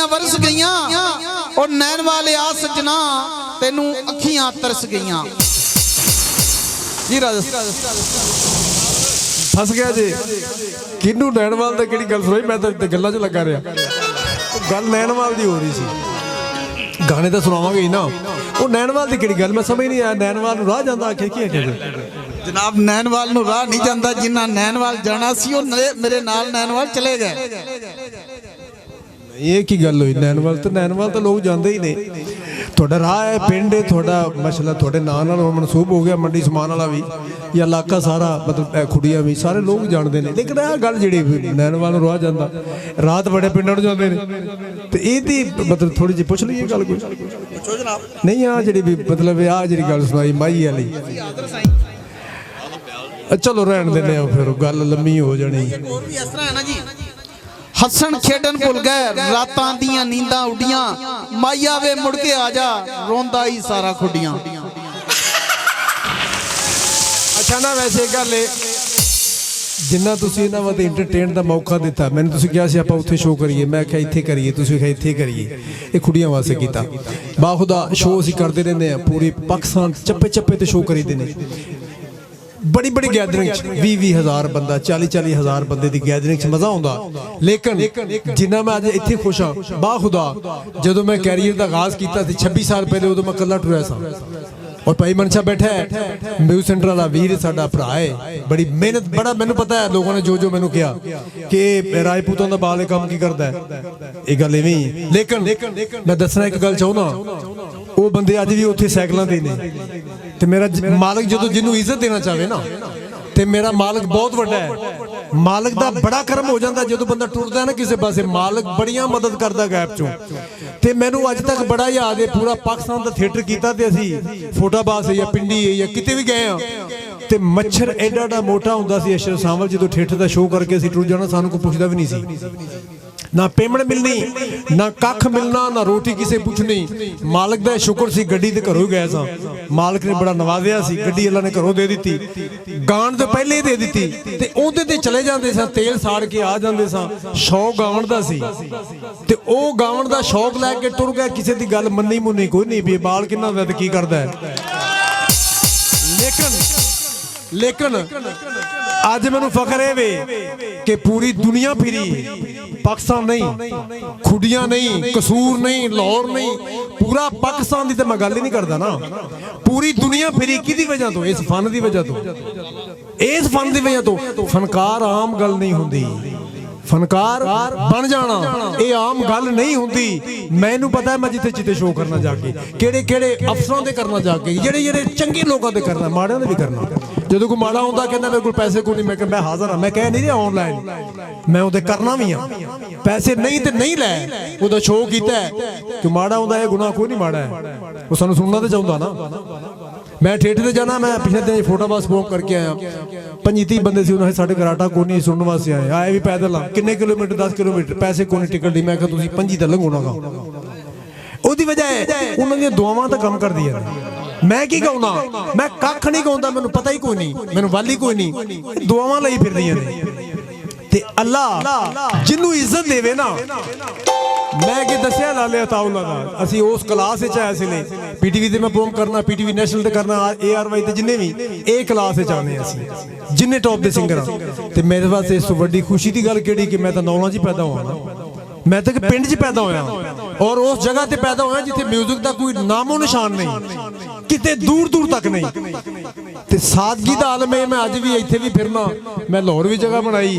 बदलियां वरस गईयां और नैन वाले आ सजना तेनू अखियां तरस गईयां। जी राजा फस गया जी किनू नैनवाल दा किहड़ी गल सुनाई। मैं तो गल्लां च लगा रहा गल नैनवाल दी हो रही सी। गाने तो सुनावांगे ही ना वो नैनवाल दी किहड़ी गल मैं समझ नहीं आया। नैनवाल नूं राह जांदा आखे की आखे जनाब नैनवाल नूं राह नहीं जांदा जिन्ना नैनवाल जाना सी ओ मेरे नाल नैनवाल चले गए। ये की गल हुई नैनवाल तो लोग जाते ही ने। थोड़ा राह है पिंड है थोड़ा मसला थोड़े नाम नाल मनसूब हो गया मंडी समान वाला भी या इलाका सारा मतलब खुड़िया भी सारे लोग जानते हैं। लेकिन यह गल जी नैनवाल राह जाता रात बड़े पिंडों जाते हैं तो ये मतलब थोड़ी जी पुछ लीए गल कोई नहीं आ जी मतलब आ जी गल सुनाई माही वाली चलो रहन देने फिर गल लम्मी हो जानी। हसन खेडन भुल गए रातां दियां नींदां उड़ियां माया वे मुड़ के आ जा रोंदा ही सारा खुडियां। अच्छा ना वैसे गल जिन्ना तुसीं इन्हां वास्ते इंटरटेन का मौका दिता मैंने तुसीं कहा सी आपां उत्थे शो करिए मैं आख्या इत्थे करिए तुसीं आख्या इत्थे करिए ये खुड़ियां वास्ते कीता। बाखुदा शो असीं करते रहंदे आ पूरी पाकिस्तान चप्पे चप्पे ते शो करी देने बड़ी बड़ी गैदरिंग 20,000 बंदा 40,000 बंदे की गैदरिंग मजा आता। लेकिन जिन्ना मैं अज इत्थे खुश हाँ बाखुदा जो मैं कैरियर का आगाज किया 26 साल पहले उदों मैं कला टुरया सा और भाई मनशा बैठा है म्यूजिक सेंटर वाला वीर साडा भरा है बड़ी मेहनत बड़ा मैनू पता है लोगों ने जो मैनू कहा कि राजपूतों का बाल काम की करता है ये गल इवें। लेकिन मैं दसना एक गल चाहना वो बंदे अज भी उत्थे सैकलों ते ने ते मेरा मालिक जो जिन्हों इज्जत देना चाहे ना ते मेरा मालिक बहुत बड़ा है। मालिक दा बड़ा कर्म हो जाता जो बंदा टुरदा है ना किसी पासे मालिक बड़ियां मदद करता गैप चों ते मैनू अज तक बड़ा याद है पूरा पाकिस्तान का थिएटर किया ते असी फोटाबास है या पिंडी है या किते भी गए हाँ ते मच्छर एडा एडा मोटा हुंदा सी अशर सावल जो थिएटर का शो करके असी टुर जाना सानू कोई पुछदा भी नहीं सी ना पेमेंट मिलनी ना कख मिलना ना रोटी किसे पुछनी। मालिक दा शुक्र सी गड्डी ते घरों गए सा मालिक ने बड़ा नवाजिया सी गड्डी अल्लाह ने घरों दे दी गाण तो पहले ही दे दी ते ओहदे ते चले जाते सा तेल साड़ के आ जाते सा शौक गावन दा सी ते ओ गावन दा शौक लैके टुर गया किसी की गल मन्नी मुन्नी कोई नहीं भी बाल किन्ना दा की करदा है। लेकिन आज मैनू फखर है वे कि पूरी दुनिया फिरी पाकिस्तान नहीं खुडियां नहीं कसूर नहीं लाहौर नहीं पूरा पाकिस्तान की तो मैं गल ही नहीं करता ना पूरी दुनिया फिरी किहदी वजह तो इस फन की वजह तो इस फन की वजह तो फनकार आम गल नहीं हुंदी फनकार बन जाना ये आम गल नहीं हुंदी। मैनू पता है मैं जिथे जिथे शो करना जाके केड़े केड़े अफसरों दे करना जाके जेड़े जेड़े चंगे लोगों दे करना माड़ियां दे भी करना जो कोई माड़ा होंदा कहंदा मेरे कोल पैसे कोई नहीं मैं हाज़र हाँ मैं कह नहीं रहा ऑनलाइन मैं उहदे करना भी हाँ पैसे नहीं तो नहीं लै उहदा शो कीता है कि माड़ा होंदा ये गुनाह कोई नहीं माड़ा है वो सानू सुनना तो चाहुंदा ना। मैं थिएटर से जाना मैं पिछले दिन फोटोबास परफॉर्म करके आया 25-30 बंदे से उन्होंने साढ़े घराटा को नहीं सुनने वास्ते आए भी पैदल हाँ किन्ने किलोमीटर 10 किलोमीटर पैसे को नहीं टिकट दी मैं कहा तुसीं 25 तो लंघो ना ओदी वजह है उन्होंने दुआवां तो कम कर दिया। मैं की गाउंदा मैं कख नहीं गाउंदा मैनू पता ही कोई नहीं मैनू वाली कोई नहीं दुआवां लई फिरदियां ने ते अल्लाह जिन्नू इज्जत देवे ना मैं कि दसिया लाले अताउल्ला दा असी उस क्लास विच आए सी ने पीटीवी ते मैं परफॉर्म करना पीटीवी नेशनल ते करना ARY ते जिन्ने भी ए क्लास विच आने असी जिन्ने टॉप दे सिंगर ते मेरे वास्ते इस वड्डी खुशी दी गल केड़ी कि मैं तां नौलां च पैदा होया ना मैं तो पिंड च पैदा होया और उस जगह ते पैदा होया जिथे म्यूजिक का कोई नामो निशान नहीं किते दूर दूर तक नहीं ते सादगी दा आलम है। मैं अज भी इत्थे भी फिरना मैं लाहौर भी जगह बनाई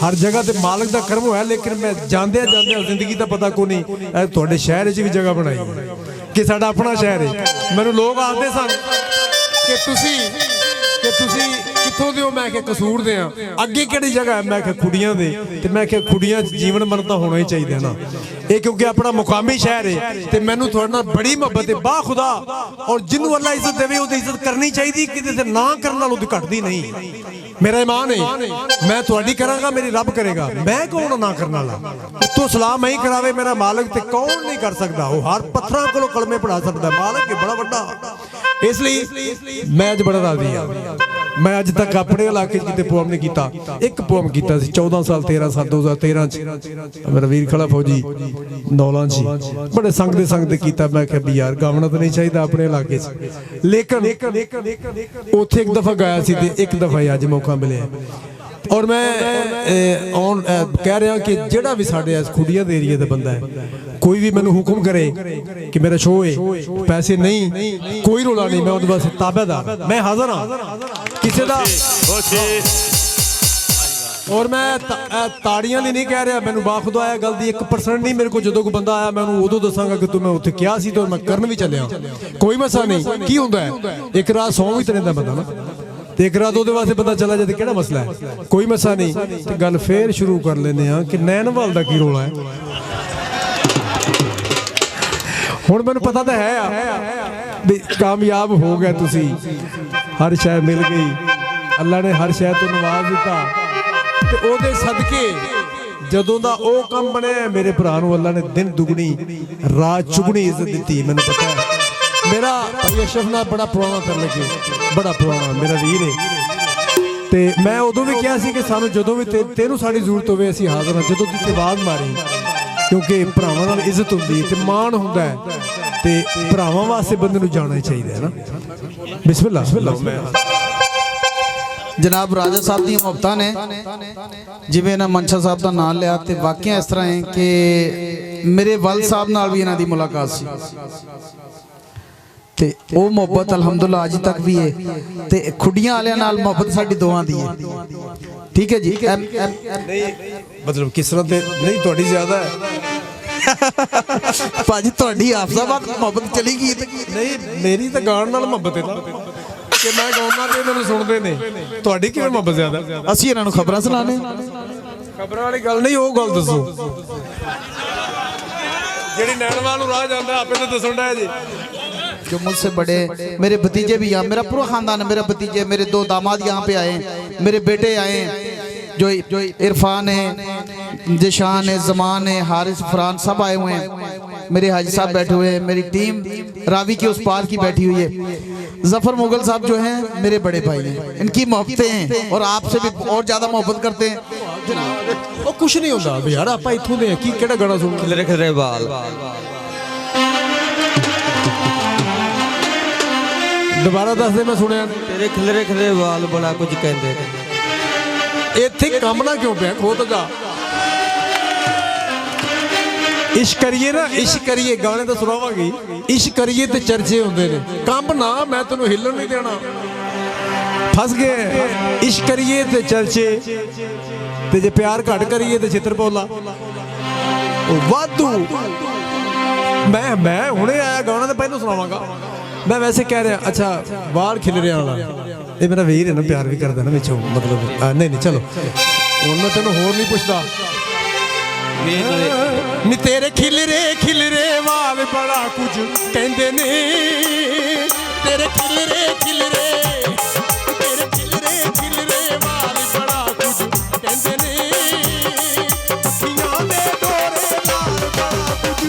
हर जगह ते मालिक दा करम होया लेकिन मैं जांदे जिंदगी दा पता कोई नहीं तुहाडे शहर च भी जगह बनाई कि साडा अपना शहर है। मैनूं लोग आखदे सन कि तुसी कित्थों दे हो मैं क्या कसूर दे अगे किहड़ी जगह है मैं क्या खुड़ियां दे ते मैं क्या खुड़ियां जीवन मरण तो होना ही चाहिए ना ये क्योंकि अपना मुकामी शहर है ते मैनूं तुहाडे नाल बड़ी मोहब्बत है बाखुदा और जिन्नू अल्लाह इज्जत देवे उहदी इज्जत करनी चाहिए किते ना करन नाल उहदी घटदी नहीं। मेरा ईमान है मैं तुहाडी करांगा मेरी रब करेगा मैं कौन ना करने वाला उत्तों सलाम नहीं करावे मेरा मालिक ते कौन नहीं कर सकता वो हर पत्थरां कोलों कलमे पढ़ा सकता मालिक है बड़ा वड्डा इसलिए मैं अज बड़ा राजी हाँ। मैं अज तक अपने इलाके किते पोम नहीं कीता। एक पोम कीता सी 14 साल 13 साल 2013 च मेरा वीर खड़ा फौजी नौलां जी बड़े संगदे कीता। मैं कहा भी यार गावना तो नहीं चाहिए अपने इलाके च, लेकिन उत्थे एक दफा गाया सी ते एक दफा ही अज मौका मिले। और मैं कह रहा कि जेड़ा भी साढ़े खुडिया के एरिए का बंदा है, कोई भी मैनू हुक्म करे कि मेरा शो है, पैसे नहीं, कोई रोला नहीं, मैं उहदे वास्ते ताबेदार, मैं हाज़र हाँ किसी दा। और मैं ताड़ियां नहीं कह रहा, मैनू बाखुदा आया गल दी 1% नहीं। मेरे को जो कोई बंदा आया मैं उदों दसांगा कि तू मैं उत्थे क्या सी तो मैं करन भी चलिया, कोई मसला नहीं। की हुंदा है एक रात सौ भी तो रहिंदा बंदा ना, एक रात ਉਹਦੇ ਵਾਸਤੇ ਬੰਦਾ ਚਲਾ ਜਾਏ ਤੇ ਕਿਹੜਾ ਮਸਲਾ ਹੈ, ਕੋਈ ਮਸਲਾ ਨਹੀਂ। ਤੇ ਗੱਲ ਫੇਰ ਸ਼ੁਰੂ ਕਰ ਲੈਂਦੇ ਆ ਕਿ ਨੈਣਵਾਲ ਦਾ ਕੀ ਰੋਲਾ ਹੈ। ਹੁਣ ਮੈਨੂੰ ਪਤਾ ਤਾਂ ਹੈ ਵੀ ਕਾਮਯਾਬ ਹੋ ਗਏ ਤੁਸੀਂ, ਹਰ ਸ਼ੈ ਮਿਲ ਗਈ, ਅੱਲਾ ਨੇ ਹਰ ਸ਼ੈ ਤੋਂ ਨਵਾਜ਼ ਦਿੱਤਾ ਤੇ ਉਹਦੇ ਸਦਕੇ ਜਦੋਂ ਦਾ ਉਹ ਕੰਮ ਬਣਿਆ ਮੇਰੇ ਭਰਾ ਨੂੰ ਅੱਲਾ ਨੇ ਦਿਨ ਦੁਗਣੀ ਰਾਤ ਚੁਗਣੀ ਇੱਜ਼ਤ ਦਿੱਤੀ। ਮੈਨੂੰ ਪਤਾ ਹੈ मेरा भाई अशरफ नाल बड़ा पुराना कर लगे, बड़ा पुराना मेरा वीर है। तो मैं उदों भी कहा कि सानू जदों भी तेनू साड़ी जरूरत होवे असीं हाज़र हाँ, जदों तू आवाज़ मारी, क्योंकि भरावां नाल इज्जत हुंदी ते मान हुंदा है ते भरावां वास्ते बंदे नूं जाना चाहिए है ना। बिस्मिल्लाह बिस्मिल्लाह। जनाब राजा साहब दी मुहब्बतां ने जिवें इन्हां मनशा साहब दा नाम लिया ते वाकया इस तरह है कि मेरे वल साहब नाल भी इन्हां दी मुलाकात सी ते वो मुहब्बत अलहमदुल्ला अज तक भी है ते खुडियां वालियां नाल मुहब्बत साडी दोवां दी है। ठीक है जी, मतलब किस तरह ते नहीं थोड़ी ज्यादा है भाजी थोड़ी आपसाबाद मुहब्बत चली गई नहीं, मेरी तो गाण नाल मुहब्बत है ना कि मैं गाउना ते इन्हां नूं सुणदे ने, तुहाडी किवें मुहब्बत ज्यादा। ਅਸੀਂ ਇਹਨਾਂ ਨੂੰ ਖਬਰਾਂ ਸੁਣਾਣੇ, खबर वाली गल नहीं, वो गल दसो ਜਿਹੜੀ ਨੈਣਵਾਲ ਨੂੰ ਰਾਹ ਜਾਂਦਾ ਆਪੇ ਤਾਂ ਦੱਸਣ ਦਾ जी। जो मुझसे बड़े मेरे भतीजे भी यहाँ, मेरा पूरा खानदान है, मेरे भतीजे, मेरे 2 दामाद यहाँ पे आए, मेरे बेटे आए, जो इरफान है, जिशान है, जमान है, हारिस, फरहान सब आए हुए हैं। मेरे हाजी साहब बैठे हुए हैं, मेरी टीम रावी के उस पार की बैठी हुई है। जफर मुगल साहब जो हैं मेरे बड़े भाई हैं, इनकी मोहब्बतें हैं और आपसे भी और ज़्यादा मोहब्बत करते हैं। वो कुछ नहीं होता यार, आप इत्थों दे की केड़ा गाना सुन खिलरे खिलरे बाल दोबारा दस दे, मैं सुनिया तेरे खिलरे खिलरे बाल बड़ा कुछ कहते इत्थे काम ना क्यों पिया खो तो गा। इश्क करिए ना, इश्क करिए गाने तो सुनावांगी, इश्क करिए ते चर्चे होंदे ने, काम ना मैं तेनू हिलन नहीं देना, फस गए। इश्क करिए ते चर्चे ते जे प्यार घट करिए ते चित्र पौला वाधू। मैं हुणे आया गाना तो पहले सुनावांगा, मैं वैसे कह रहा। अच्छा बाल खिलरे वाला ये मेरा वीर है ना, प्यार भी करता ना विचों, मतलब नहीं चलो हुण मैं तेनों होर नहीं पुछदा। नी तेरे खिलरे खिलरे वाल बड़ा कुछ कहंदे ने, तेरे खिलरे खिलरे तेरे खिलरे खिलरे वाल बड़ा कुछ कहंदे ने, अखियां दे डोरे लाल बड़ा कुछ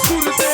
सुर दे